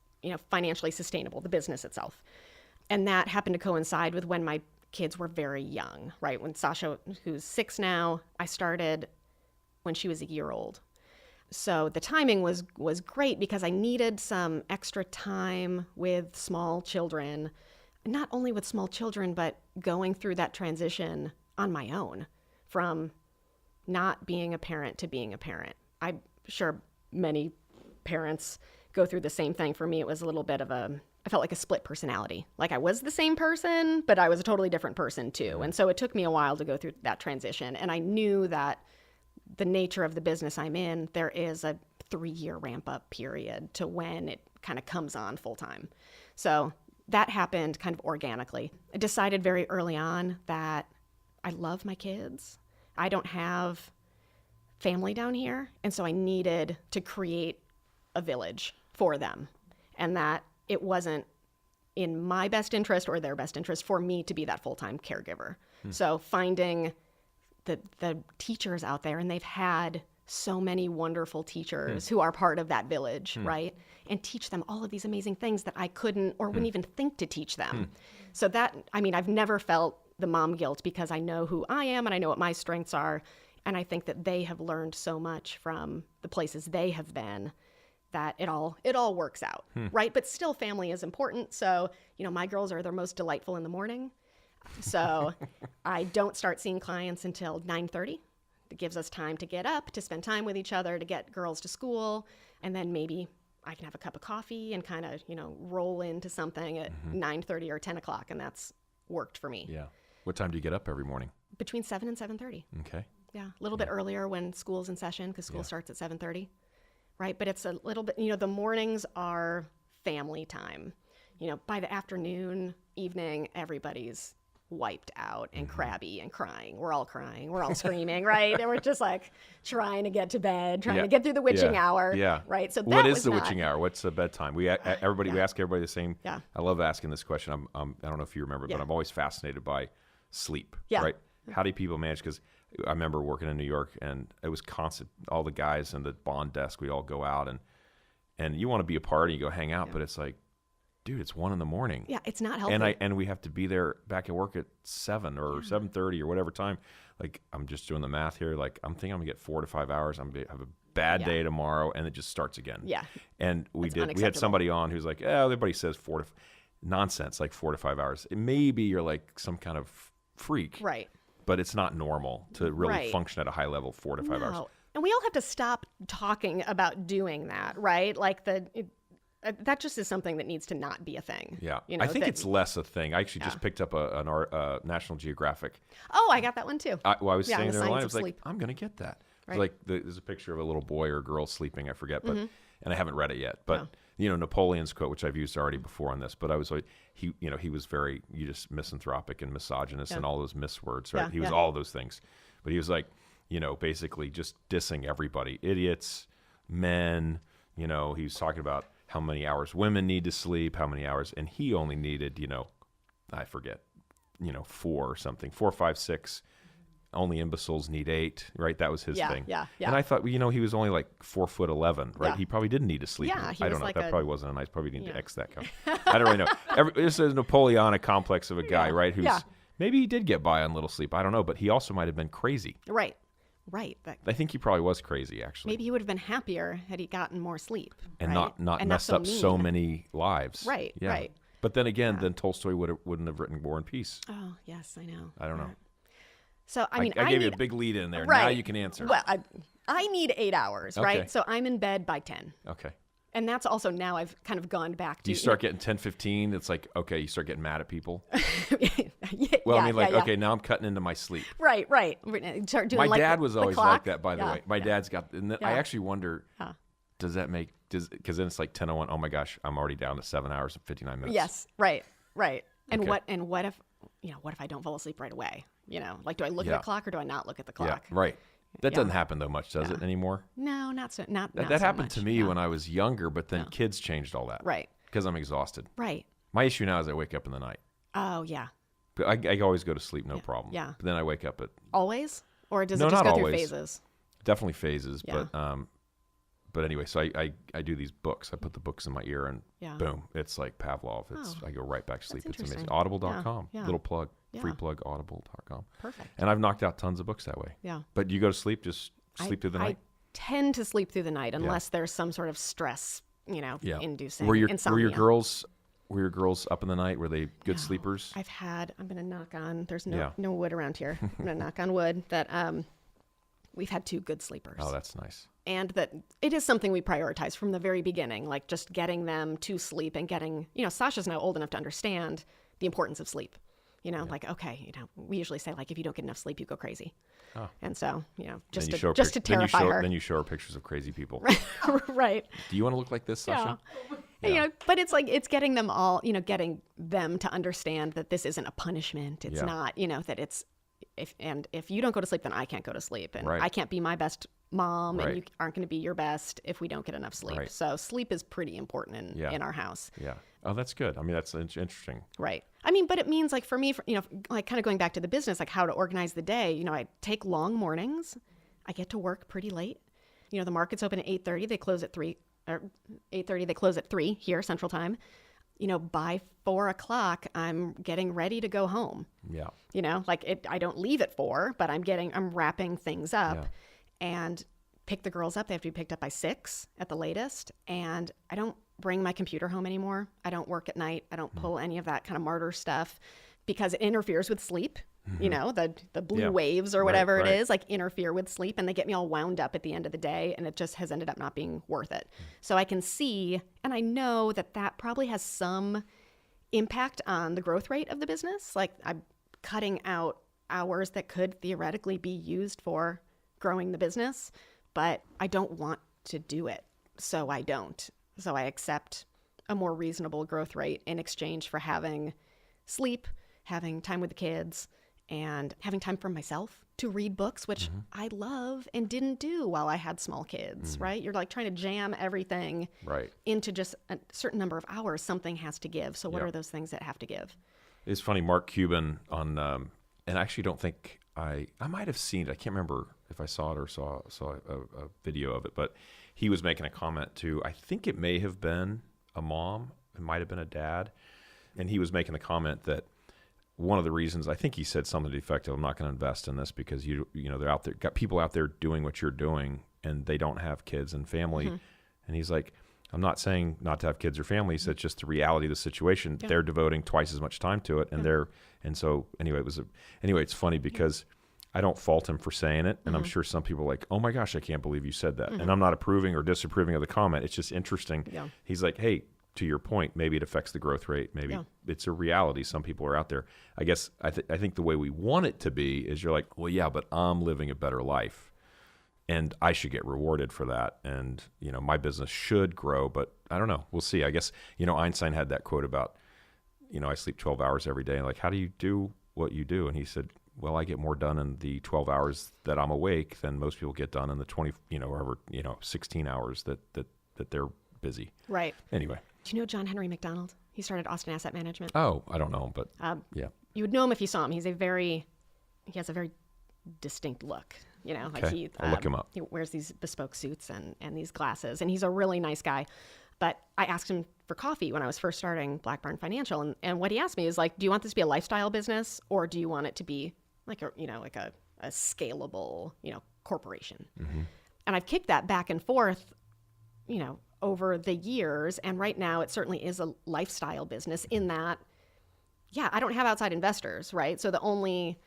financially sustainable, the business itself. And that happened to coincide with when my kids were very young, right? When Sasha, who's 6 now, I started when she was a year old. So the timing was great because I needed some extra time with small children, not only with small children, but going through that transition on my own from not being a parent to being a parent. I'm sure many parents go through the same thing. For me, it was a little bit of I felt like a split personality. Like I was the same person, but I was a totally different person too. And so it took me a while to go through that transition. And I knew that the nature of the business I'm in, there is a 3-year ramp up period to when it kind of comes on full time. So that happened kind of organically. I decided very early on that I love my kids. I don't have family down here. And so I needed to create a village for them, and that it wasn't in my best interest or their best interest for me to be that full-time caregiver. So finding the teachers out there, and they've had so many wonderful teachers who are part of that village, right? And teach them all of these amazing things that I couldn't or wouldn't even think to teach them. So that, I mean, I've never felt the mom guilt because I know who I am and I know what my strengths are. And I think that they have learned so much from the places they have been that it all works out, right? But still, family is important. So, my girls are their most delightful in the morning. So I don't start seeing clients until 9:30. It gives us time to get up, to spend time with each other, to get girls to school. And then maybe I can have a cup of coffee and kind of, roll into something at 9:30 or 10 o'clock. And that's worked for me. Yeah. What time do you get up every morning? Between 7 and 7:30. Okay. Yeah. A little bit earlier when school's in session because school starts at 7:30. Right. But it's a little bit, the mornings are family time. By the afternoon, evening, everybody's wiped out and crabby and crying. We're all crying. We're all screaming, right? And we're just like trying to get to bed, trying to get through the witching hour. Yeah. Right. So what is the witching hour? What's the bedtime? We ask everybody the same. Yeah. I love asking this question. I don't know if you remember, but I'm always fascinated by sleep. Yeah. Right. How do people manage? Because I remember working in New York and it was constant. All the guys in the bond desk, we all go out and you want to be a part and you go hang out, but it's like, dude, it's 1 a.m. Yeah, it's not healthy. And we have to be there back at work at 7 or 7:30 or whatever time. Like, I'm just doing the math here. Like, I'm thinking I'm gonna get 4 to 5 hours. I'm gonna have a bad day tomorrow, and it just starts again. Yeah. And we had somebody on who's like, everybody says nonsense, like 4 to 5 hours. Maybe you're like some kind of freak, right? But it's not normal to really function at a high level 4 to 5 hours. And we all have to stop talking about doing that, right? Like that just is something that needs to not be a thing. Yeah. I think it's less a thing. I actually just picked up a National Geographic. Oh, I got that one too. I was sitting there online. I was like, sleep. I'm going to get that. Right. It's like there's a picture of a little boy or girl sleeping. I forget, but and I haven't read it yet. But Napoleon's quote, which I've used already before on this, but I was like, he was very just misanthropic and misogynist and all those miswords, right? Yeah, He was all those things, but he was like, basically just dissing everybody, idiots, men. He was talking about how many hours women need to sleep, how many hours, and he only needed, I forget, 4 or something, 4, 5, 6. Only imbeciles need 8, right? That was his thing. Yeah. And I thought, he was only like 4'11", right? Yeah. He probably didn't need to sleep. Yeah, I don't know. like That probably wasn't a nice. Probably need to X that. I don't really know. This is a Napoleonic complex of a guy, right? Who's maybe he did get by on little sleep. I don't know, but he also might have been crazy. Right. I think he probably was crazy, actually. Maybe he would have been happier had he gotten more sleep. And not messed up so many lives. Right. Yeah. Right. But then again, then Tolstoy wouldn't have written War and Peace. Oh, yes, I know. I don't know. So, I gave you a big lead in there. Right. Now you can answer. Well, I need 8 hours, right? Okay. So I'm in bed by 10. Okay. And that's also now I've kind of gone back to. You start getting 10, 15. It's like, okay, you start getting mad at people. Okay, now I'm cutting into my sleep. Right. Start doing my dad was always like that, by the way. My dad's got, and I actually wonder, does that make, because then it's like 10:01. Oh my gosh, I'm already down to 7 hours and 59 minutes. Yes, right. And Okay. what if I don't fall asleep right away? Like, do I look at the clock or do I not look at the clock? Yeah, right. That doesn't happen though much, does it anymore? No, not so. Not that so happened much. to me when I was younger, but then kids changed all that. Right. Because I'm exhausted. Right. My issue now is I wake up in the night. Oh yeah. But I always go to sleep, no problem. Yeah. But then I wake up at always, or does it No, just not go through always. phases? Definitely phases, Yeah. but But anyway, so I do these books. I put the books in my ear and boom, it's like Pavlov. I go right back to sleep. It's amazing. Audible.com. Little plug. Free plug, audible.com. Perfect. And I've knocked out tons of books that way. Yeah. But you go to sleep, just sleep through the night? I tend to sleep through the night unless there's some sort of stress, inducing Were your insomnia. Were your girls up in the night? Were they good sleepers? I'm going to knock on, there's no wood around here. I'm going to knock on wood that we've had 2 good sleepers. Oh, that's nice. And that it is something we prioritize from the very beginning, like just getting them to sleep and getting, Sasha's now old enough to understand the importance of sleep. Like, okay, we usually say, like, if you don't get enough sleep, you go crazy. Oh. And so, just to terrify her. Then you show her pictures of crazy people. Right. Do you want to look like this, Sasha? Yeah. But it's like, it's getting them all, getting them to understand that this isn't a punishment. It's not, that it's, if you don't go to sleep, then I can't go to sleep. And I can't be my best mom, and you aren't going to be your best if we don't get enough sleep. Right. So sleep is pretty important in our house. Yeah. Oh, that's good. I mean, that's interesting. Right. I mean, but it means, like, for me, like, kind of going back to the business, like how to organize the day, I take long mornings. I get to work pretty late. The markets open at 8:30. They close at 3, or 8:30. They close at 3 here, Central Time. By 4 o'clock, I'm getting ready to go home. Yeah. I don't leave at 4, but I'm wrapping things up and pick the girls up. They have to be picked up by 6 at the latest. And I don't bring my computer home anymore. I don't work at night. I don't pull any of that kind of martyr stuff because it interferes with sleep. The blue waves or whatever it is, like, interfere with sleep, and they get me all wound up at the end of the day, and it just has ended up not being worth it. So I can see, and I know that probably has some impact on the growth rate of the business. Like, I'm cutting out hours that could theoretically be used for growing the business, but I don't want to do it, so I don't. So I accept a more reasonable growth rate in exchange for having sleep, having time with the kids, and having time for myself to read books, which I love and didn't do while I had small kids, right? You're like trying to jam everything into just a certain number of hours. Something has to give. So what are those things that have to give? It's funny, Mark Cuban on, and I actually don't think I might have seen it. I can't remember if I saw it or saw a video of it, but he was making a comment to, I think it may have been a mom, it might have been a dad, and he was making the comment that one of the reasons, I think he said something to the effect of, I'm not going to invest in this because they're out there, got people out there doing what you're doing, and they don't have kids and family. And he's like, I'm not saying not to have kids or families. That's just the reality of the situation. They're devoting twice as much time to it, and so anyway, it's funny because I don't fault him for saying it, and I'm sure some people are like, oh my gosh, I can't believe you said that. And I'm not approving or disapproving of the comment. It's just interesting. Yeah. He's like, hey, to your point, maybe it affects the growth rate. Maybe it's a reality. Some people are out there. I guess I think the way we want it to be is you're like, well, yeah, but I'm living a better life, and I should get rewarded for that. And my business should grow, but I don't know. We'll see. I guess Einstein had that quote about I sleep 12 hours every day. Like, how do you do what you do? And he said, well, I get more done in the 12 hours that I'm awake than most people get done in the 20, 16 hours that they're busy. Right. Anyway. Do you know John Henry McDonald? He started Austin Asset Management. Oh, I don't know him, but yeah. You would know him if you saw him. He has a very distinct look. Okay. I'll look him up. He wears these bespoke suits and these glasses, and he's a really nice guy. But I asked him for coffee when I was first starting Black Barn Financial, and what he asked me is like, do you want this to be a lifestyle business, or do you want it to be like a scalable corporation? And I've kicked that back and forth, over the years. And right now it certainly is a lifestyle business in that, I don't have outside investors, right? So the only,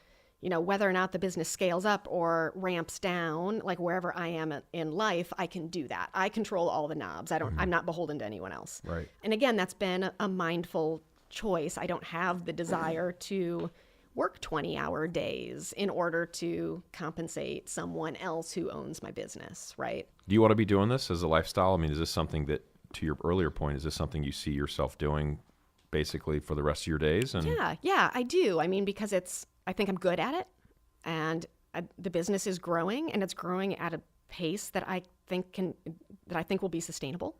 whether or not the business scales up or ramps down, like wherever I am in life, I can do that. I control all the knobs. I'm not beholden to anyone else. Right. And again, that's been a mindful choice. I don't have the desire to work 20-hour days in order to compensate someone else who owns my business, right? Do you want to be doing this as a lifestyle? I mean, is this something that, to your earlier point, is this something you see yourself doing basically for the rest of your days? And Yeah, I do. I mean, because I think I'm good at it, and the business is growing, and it's growing at a pace that I think will be sustainable.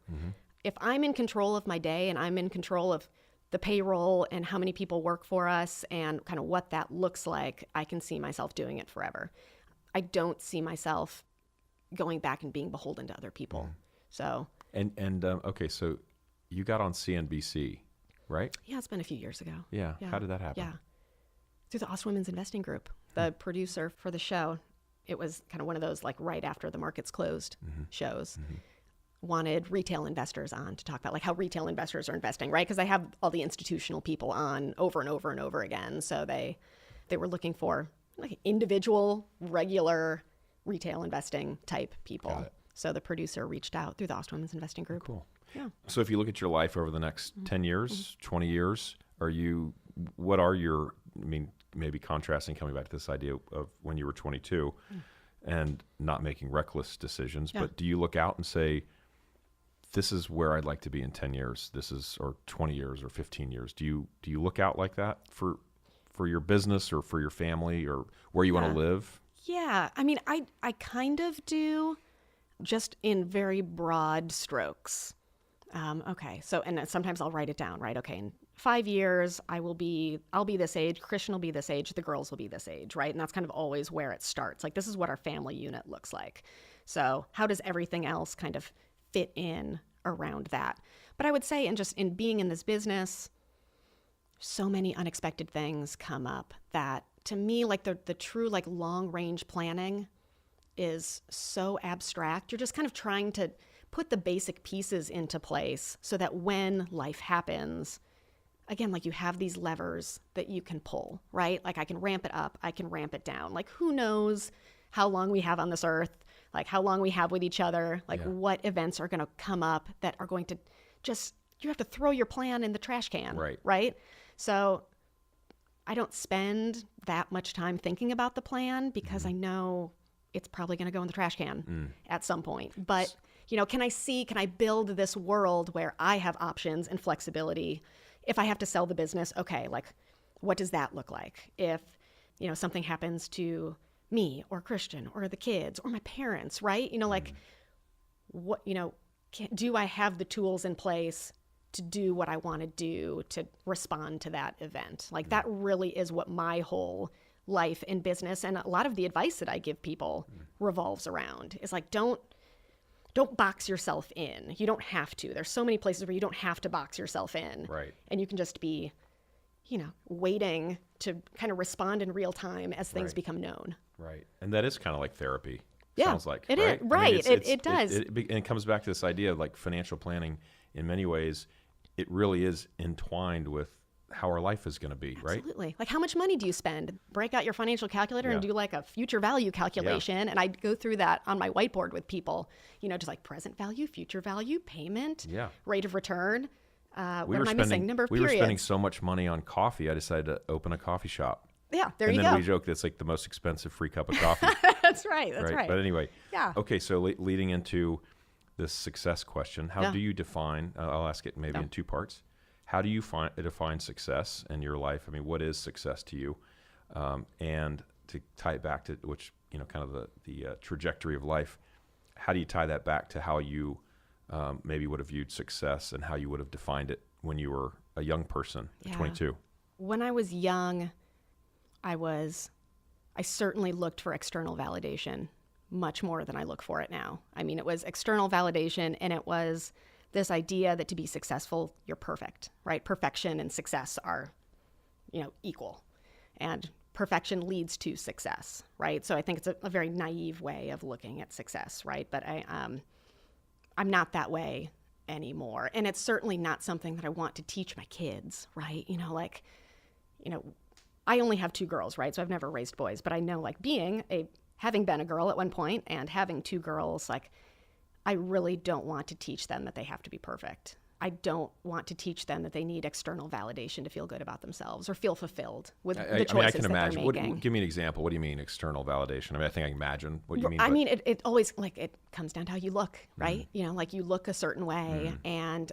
If I'm in control of my day and I'm in control of the payroll and how many people work for us and kind of what that looks like, I can see myself doing it forever. I don't see myself going back and being beholden to other people. So. And okay, so you got on CNBC, right? Yeah, it's been a few years ago. Yeah. How did that happen? Yeah. Through the Awesome Women's Investing Group, the producer for the show. It was kind of one of those like right after the markets closed shows. Wanted retail investors on to talk about like how retail investors are investing, right? Because they have all the institutional people on over and over and over again. So they were looking for like individual, regular retail investing type people. So the producer reached out through the Awesome Women's Investing Group. Cool. Yeah. So if you look at your life over the next 10 years, 20 years, what are your, I mean, maybe contrasting, coming back to this idea of when you were 22 and not making reckless decisions, but do you look out and say, this is where I'd like to be in 10 years, or 20 years or 15 years? Do you look out like that for your business or for your family or where you want to live? Yeah. I mean, I kind of do, just in very broad strokes. Okay. So, and sometimes I'll write it down, right? Okay. In 5 years, I'll be this age, Christian will be this age, the girls will be this age, right? And that's kind of always where it starts. Like, this is what our family unit looks like. So how does everything else kind of fit in around that? But I would say, and just in being in this business, so many unexpected things come up that to me, like the true like long range planning is so abstract. You're just kind of trying to put the basic pieces into place so that when life happens, again, like you have these levers that you can pull, right? Like I can ramp it up, I can ramp it down. Like who knows how long we have on this earth, like how long we have with each other, like what events are going to come up that are going to just, you have to throw your plan in the trash can, right? So I don't spend that much time thinking about the plan because I know it's probably going to go in the trash can at some point. But, you know, can I build this world where I have options and flexibility? If I have to sell the business, okay, like what does that look like? If, you know, something happens to me or Christian or the kids or my parents, right? You know, like what, you know, do I have the tools in place to do what I want to do to respond to that event? Like that really is what my whole life in business and a lot of the advice that I give people revolves around. Is like, don't box yourself in. You don't have to. There's so many places where you don't have to box yourself in. Right. And you can just be, you know, waiting to kind of respond in real time as things become known. Right. And that is kind of like therapy. Yeah, sounds like, it right? is. Right. I mean, it does. And it comes back to this idea of like financial planning. In many ways, it really is entwined with how our life is going to be, right? Absolutely. Like how much money do you spend? Break out your financial calculator and do like a future value calculation. And I go through that on my whiteboard with people, you know, just like present value, future value, payment, rate of return. What am I missing? Number of periods. We were spending so much money on coffee, I decided to open a coffee shop. Yeah, there you go. And then we joke that's like the most expensive free cup of coffee. That's right. That's right. But anyway, yeah. Okay, so leading into this success question, how do you define, I'll ask it maybe in two parts. How do you define success in your life? I mean, what is success to you? And to tie it back to which, you know, kind of the trajectory of life, how do you tie that back to how you maybe would have viewed success and how you would have defined it when you were a young person, 22? When I was young, I certainly looked for external validation much more than I look for it now. I mean, it was external validation, and it was this idea that to be successful, you're perfect, right? Perfection and success are, you know, equal, and perfection leads to success, right? So I think it's a very naive way of looking at success, right? But I'm not that way anymore, and it's certainly not something that I want to teach my kids, right? You know, like, you know, I only have 2 girls, right? So I've never raised boys, but I know, like, having been a girl at one point and having 2 girls, like, I really don't want to teach them that they have to be perfect. I don't want to teach them that they need external validation to feel good about themselves or feel fulfilled with the choices that they're making. Give me an example. What do you mean external validation? I mean, I think I can imagine what you mean. I mean, it always, like, it comes down to how you look, right? You know, like you look a certain way and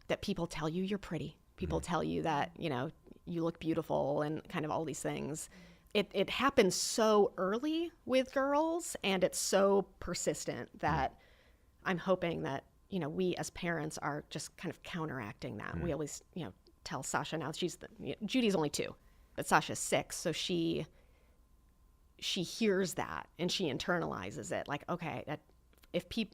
that people tell you you're pretty. People tell you that, you know, you look beautiful and kind of all these things. It happens so early with girls, and it's so persistent that I'm hoping that, you know, we as parents are just kind of counteracting that. We always, you know, tell Sasha now, Judy's only 2, but Sasha's 6. So she hears that and she internalizes it like, okay,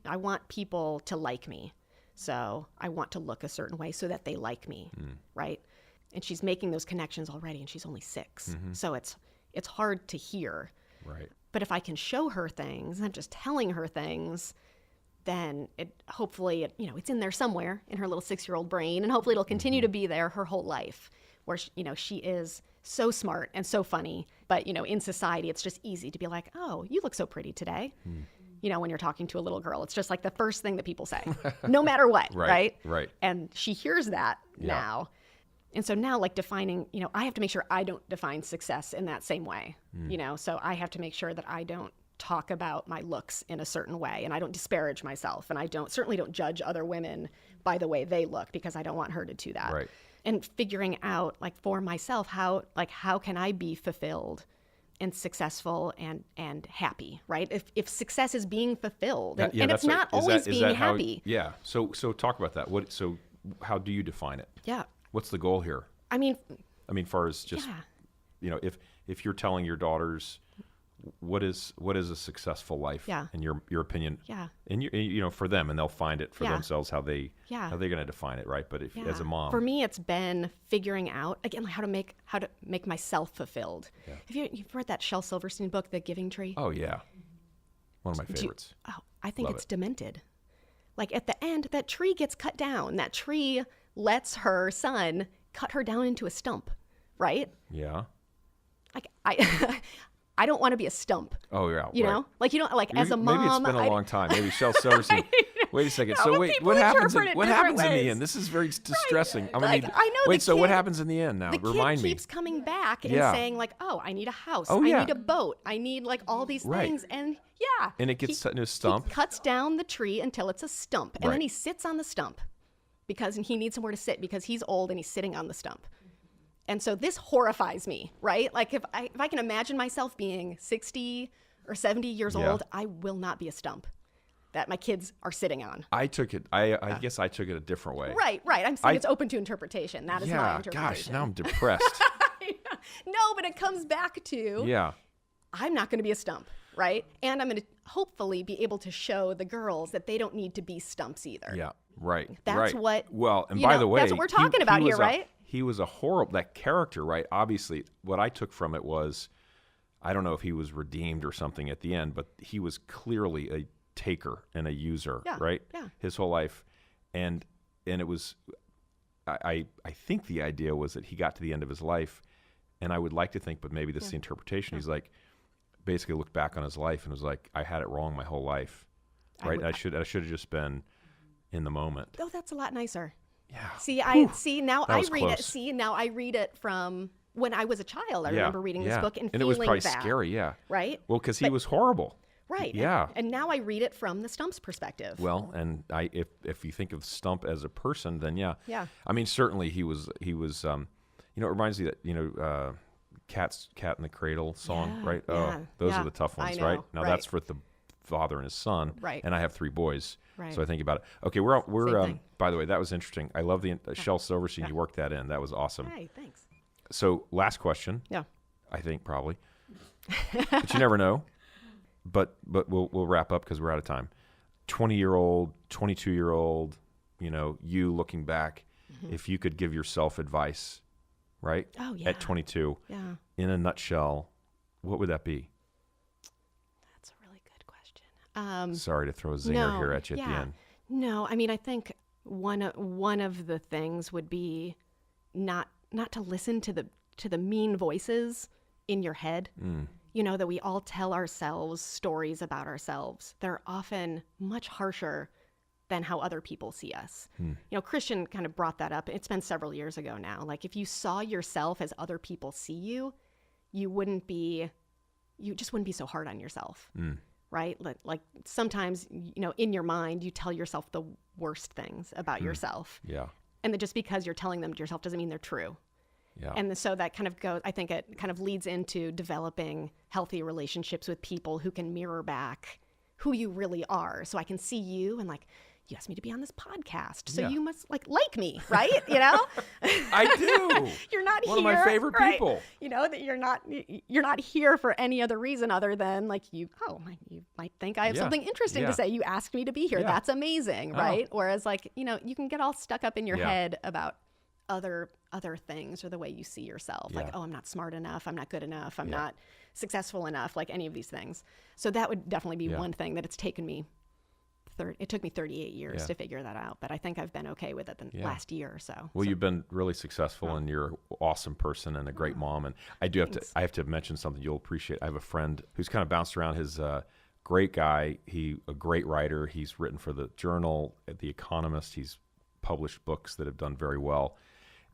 I want people to like me. So I want to look a certain way so that they like me, right? And she's making those connections already, and she's only 6. So it's hard to hear. Right. But if I can show her things, not just telling her things, then hopefully it's in there somewhere in her little 6-year-old brain, and hopefully it'll continue to be there her whole life, where she is so smart and so funny. But in society, it's just easy to be like, oh, you look so pretty today. When you're talking to a little girl, it's just like the first thing that people say, no matter what, right? Right. And she hears that now. And so now, like, defining, I have to make sure I don't define success in that same way, so I have to make sure that I don't talk about my looks in a certain way, and I don't disparage myself, and I certainly don't judge other women by the way they look, because I don't want her to do that. Right. And figuring out, like, for myself, how can I be fulfilled and successful and happy, right? If success is being fulfilled, and it's not always being happy. So talk about that. So how do you define it? Yeah. What's the goal here? I mean, far as just, if you're telling your daughters what is a successful life in your opinion, and for them, and they'll find it for themselves how they're going to define it, right? But as a mom, for me, it's been figuring out again how to make myself fulfilled. Yeah. You've read that Shel Silverstein book, The Giving Tree? Oh yeah, one of my favorites. I think it's demented. Like, at the end, that tree gets cut down. That tree lets her son cut her down into a stump, right? Yeah. Like, I don't want to be a stump. Oh yeah. You know, like, as a mom. Maybe it's been a long time. Maybe Shel Silverstein. Wait a second. So what happens in the end? This is very distressing. Right. I know. Wait. So what happens in the end now? Remind me. The kid keeps coming back and saying, like, oh, I need a house. I need a boat. I need, like, all these things. And and it gets set into a stump. He cuts down the tree until it's a stump, and then he sits on the stump because he needs somewhere to sit because he's old and he's sitting on the stump. And so this horrifies me, right? Like, if I can imagine myself being 60 or 70 years old, I will not be a stump that my kids are sitting on. I took it. I guess I took it a different way. Right. I'm saying it's open to interpretation. That is my interpretation. Gosh, now I'm depressed. No, but it comes back to I'm not going to be a stump, right? And I'm going to hopefully be able to show the girls that they don't need to be stumps either. Yeah, right. That's what. Well, and by the way, that's what we're talking about here, right? He was a horrible, that character, right? Obviously, what I took from it was, I don't know if he was redeemed or something at the end, but he was clearly a taker and a user, right? Yeah. His whole life. And it was, I think the idea was that he got to the end of his life, and I would like to think, but maybe this is the interpretation, he's like, basically looked back on his life and was like, I had it wrong my whole life, right? I should have just been in the moment. Oh, that's a lot nicer. Yeah. Now I read it from when I was a child. I remember reading this book and feeling that. And it was probably scary, right? Well, because he was horrible. Right. Yeah. And now I read it from the Stump's perspective. Well, and if you think of Stump as a person, then Yeah. I mean, certainly he was it reminds me that Cat in the Cradle song, right? Yeah, those are the tough ones, right? Now that's for the father and his son, right? And I have 3 boys, right? So I think about it. Okay, we're by the way, that was interesting. I love the Shel Silverstein. You worked that in. That was awesome. Hey, thanks. So last question. Yeah. I think probably, but you never know. But we'll wrap up because we're out of time. 20-year-old, 22-year-old, you looking back, if you could give yourself advice, right? Oh, yeah. At 22, in a nutshell, what would that be? That's a really good question. Sorry to throw a zinger here at you at the end. No, I mean, I think one of the things would be not to listen to the mean voices in your head. That we all tell ourselves stories about ourselves. They're often much harsher than how other people see us. Christian kind of brought that up. It's been several years ago now. Like, if you saw yourself as other people see you, you just wouldn't be so hard on yourself, right? Like sometimes, in your mind, you tell yourself the worst things about yourself. Yeah. And that just because you're telling them to yourself doesn't mean they're true. Yeah. And so that kind of goes, I think it kind of leads into developing healthy relationships with people who can mirror back who you really are. So I can see you and, like, you asked me to be on this podcast, so Yeah. you must like me, right? You know, I do. you're not One here. of my favorite right? people. You know that you're not here for any other reason other than like you might think I have Yeah. something interesting Yeah. to say. You asked me to be here. Yeah. That's amazing, Oh. right? Whereas like, you know, you can get all stuck up in your Yeah. head about other things or the way you see yourself. Like, Yeah. oh, I'm not smart enough. I'm not good enough. I'm Yeah. not successful enough, like any of these things. So that would definitely be Yeah. one thing that it's taken me. It took me 38 years Yeah. to figure that out, but I think I've been okay with it the Yeah. last year or so. Well, So, you've been really successful, and you're an awesome person and a great mom. And I do have Thanks. to mention something you'll appreciate. I have a friend who's kind of bounced around. His great guy. A great writer. He's written for the Journal, The Economist. He's published books that have done very well.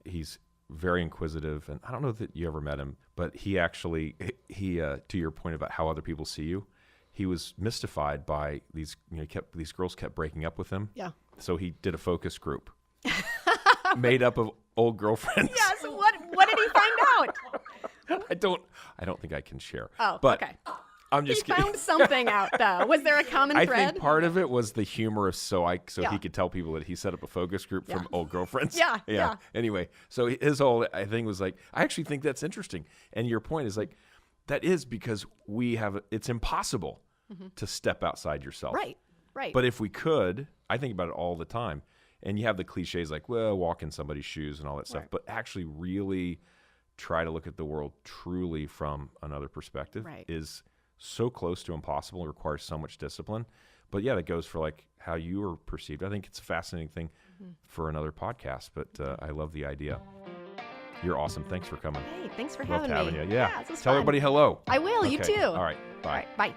He's very inquisitive, and I don't know that you ever met him, but he actually to your point about how other people see you. He was mystified by these, these girls kept breaking up with him. yeah. So he did a focus group made up of old girlfriends. Yeah. So what did he find out? I don't think I can share. Oh, but okay. I'm He just kidding. found something out though. Was there a common I thread? think part of it was the humor, so Yeah. he could tell people that he set up a focus group from old girlfriends. Yeah. Anyway, so his whole thing was like, I actually think that's interesting. And your point is like, that is because it's impossible to step outside yourself. Right. Right. But if we could, I think about it all the time. And you have the cliches like, well, walk in somebody's shoes and all that stuff. Right. But actually really try to look at the world truly from another perspective Right. is so close to impossible and requires so much discipline. But yeah, that goes for like how you are perceived. I think it's a fascinating thing for another podcast, but I love the idea. You're awesome. Thanks for coming. Hey, thanks for Loved having having me. you. Yeah. This was Tell fun. everybody hello. I will. You Okay. too. All right. Bye. All right. Bye.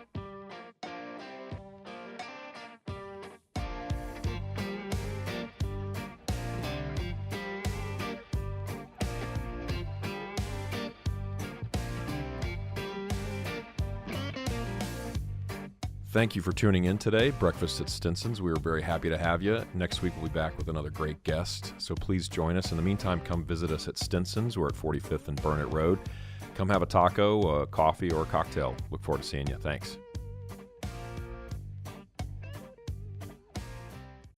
Thank you for tuning in today. Breakfast at Stinson's. We were very happy to have you. Next week, we'll be back with another great guest. So please join us. In the meantime, come visit us at Stinson's. We're at 45th and Burnett Road. Come have a taco, a coffee, or a cocktail. Look forward to seeing you. Thanks.